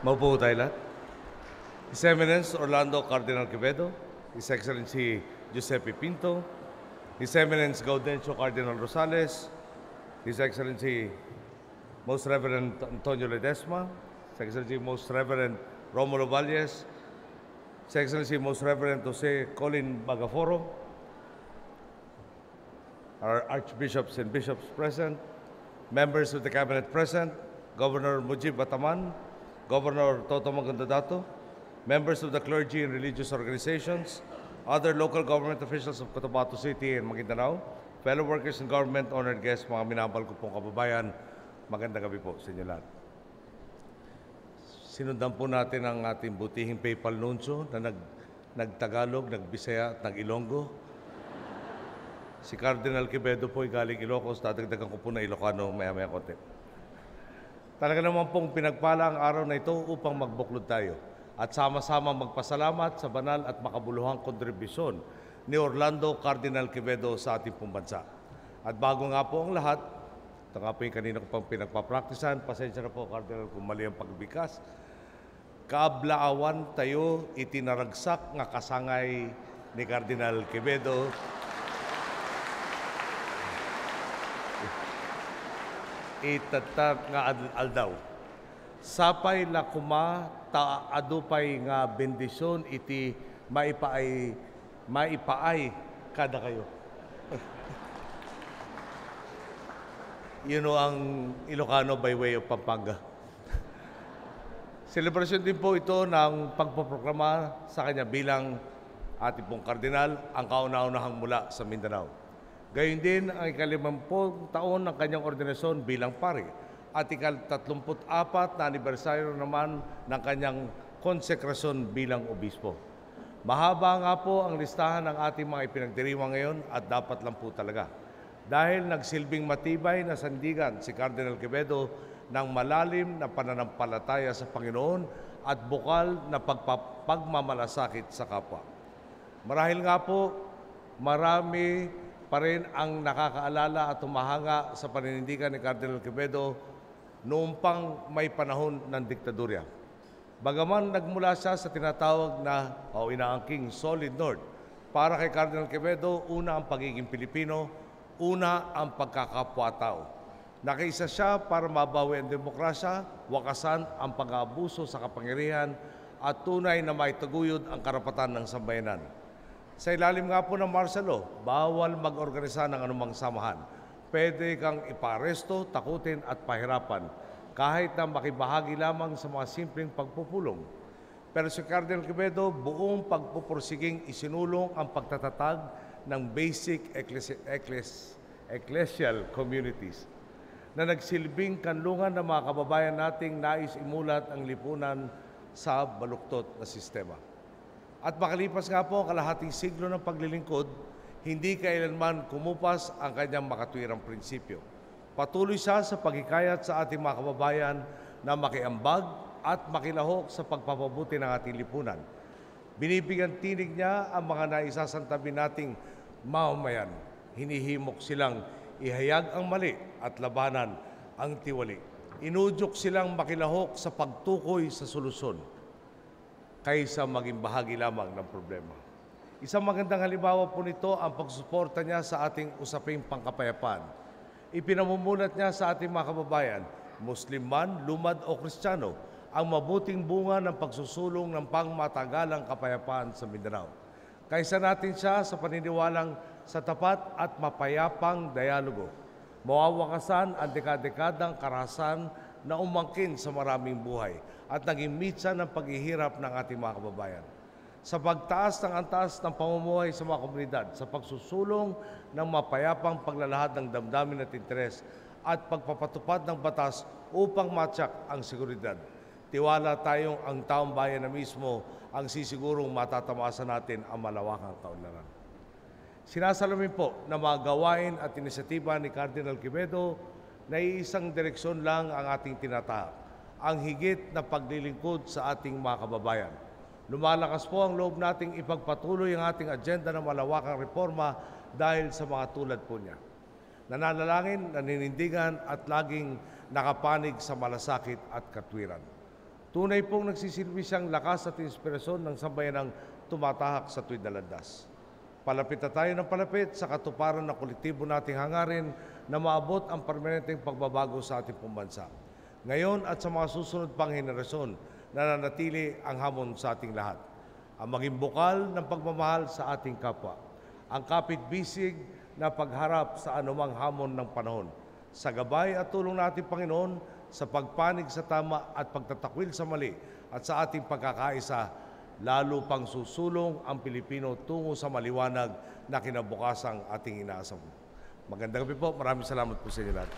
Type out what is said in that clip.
Maupo tayo lahat. His Eminence Orlando Cardinal Quevedo, His Excellency Giuseppe Pinto, His Eminence Gaudencio Cardinal Rosales, His Excellency Most Reverend Antonio Ledesma, His Excellency Most Reverend Romulo Valles, His Excellency Most Reverend Jose Colin Bagaforo, our Archbishops and Bishops present, members of the Cabinet present, Governor Mujib Bataman, Governor Toto Magandadato, members of the clergy and religious organizations, other local government officials of Cotabato City and Maguindanao, fellow workers in government, honored guests, mga minamahal ko pong kababayan, magandang gabi po sa inyo lahat. Sinundan po natin ang ating butihing PayPal nuncio na nagtagalog, nagbisaya at nag-Ilonggo. Si Cardinal Quevedo po ay galing Ilocos, dadagdagan ko po na Ilocano maya-maya konti. Talaga naman pong pinagpala ang araw na ito upang magbuklod tayo at sama-sama magpasalamat sa banal at makabuluhang kontribusyon ni Orlando Cardinal Quevedo sa ating pong bansa. At bago nga po ang lahat, ito nga po yung kanina ko pang pinagpapraktisan, pasensya na po Cardinal kung mali ang pagbikas. Kaablaawan tayo itinaragsak nga kasangay ni Cardinal Quevedo. Itatak nga aldaw. Sapay lakuma ta adupay nga bendisyon iti maipaay kada kayo. Yun ang Ilocano by way of Pampanga. Selebrasyon din po ito ng pagpoproklama sa kanya bilang ating pong kardinal, ang kauna-unahang mula sa Mindanao. Gayon din ang ika-50 taon ng kanyang ordinasyon bilang pari at ika-34 na anibersaryo naman ng kanyang konsekrasyon bilang obispo. Mahaba nga po ang listahan ng ating mga ipinagdiriwang ngayon at dapat lang po talaga. Dahil nagsilbing matibay na sandigan si Cardinal Quevedo ng malalim na pananampalataya sa Panginoon at bukal na pagmamalasakit sa kapwa. Marahil nga po, marami pa rin ang nakakaalala at humahanga sa paninindigan ni Cardinal Quevedo noong pang may panahon ng diktadurya. Bagaman nagmula siya sa tinatawag na inaangking Solid North, para kay Cardinal Quevedo, una ang pagiging Pilipino, una ang pagkakapwa-tao. Nakiisa siya para mabawi ang demokrasya, wakasan ang pag-aabuso sa kapangyarihan at tunay na maitaguyod ang karapatan ng sambayanan. Sa ilalim nga po ng martial law, bawal mag-organisa ng anumang samahan. Pwede kang iparesto, takutin at pahirapan kahit na makibahagi lamang sa mga simpleng pagpupulong. Pero si Cardinal Quevedo buong pagpupursiging isinulong ang pagtatatag ng basic ecclesial communities na nagsilbing kanlungan ng mga kababayan nating nais imulat ang lipunan sa baluktot na sistema. At makalipas nga po ang kalahating siglo ng paglilingkod, hindi kailanman kumupas ang kanyang makatwirang prinsipyo. Patuloy siya sa paghikayat sa ating mga kababayan na makiambag at makilahok sa pagpapabuti ng ating lipunan. Binibigyan tinig niya ang mga naisasantabi nating mamamayan. Hinihimok silang ihayag ang mali at labanan ang tiwali. Inudyok silang makilahok sa pagtukoy sa solusyon kaysa maging bahagi lamang ng problema. Isang magandang halimbawa po nito ang pagsuporta niya sa ating usaping pangkapayapaan. Ipinamumulat niya sa ating mga kababayan, Muslim man, lumad o Kristiyano, ang mabuting bunga ng pagsusulong ng pangmatagalang kapayapaan sa Mindanao. Kaysa natin siya sa paniniwalang sa tapat at mapayapang dialogo, mawawakasan ang dekadekadang karahasan na umangkin sa maraming buhay at naging mitsa ng paghihirap ng ating mga kababayan. Sa pagtaas ng antas ng pamumuhay sa mga komunidad, sa pagsusulong ng mapayapang paglalahad ng damdamin at interes at pagpapatupad ng batas upang matyak ang seguridad. Tiwala tayong ang taong bayan na mismo ang sisigurong matatamasa natin ang malawakang kaunlaran. Sinasalamin po na mga gawain at inisyatiba ni Cardinal Quevedo na iisang direksyon lang ang ating tinatahak, ang higit na paglilingkod sa ating mga kababayan. Lumalakas po ang loob nating ipagpatuloy ang ating agenda ng malawakang reforma dahil sa mga tulad po niya. Nananalangin, naninindigan at laging nakapanig sa malasakit at katwiran. Tunay pong nagsisilbi siyang lakas at inspirasyon ng sambayanang tumatahak sa tuwid na landas. Palapit na tayo ng palapit sa katuparan ng kolektibo nating hangarin na maabot ang permanenteng pagbabago sa ating pambansa. Ngayon at sa mga susunod pang henerasyon, nananatili ang hamon sa ating lahat. Ang maging bukal ng pagmamahal sa ating kapwa. Ang kapit-bisig na pagharap sa anumang hamon ng panahon. Sa gabay at tulong natin, Panginoon, sa pagpanig sa tama at pagtatakwil sa mali at sa ating pagkakaisa, lalo pang susulong ang Pilipino tungo sa maliwanag na kinabukasang ating inaasam. Magandang gabi po. Maraming salamat po sa inyo lahat.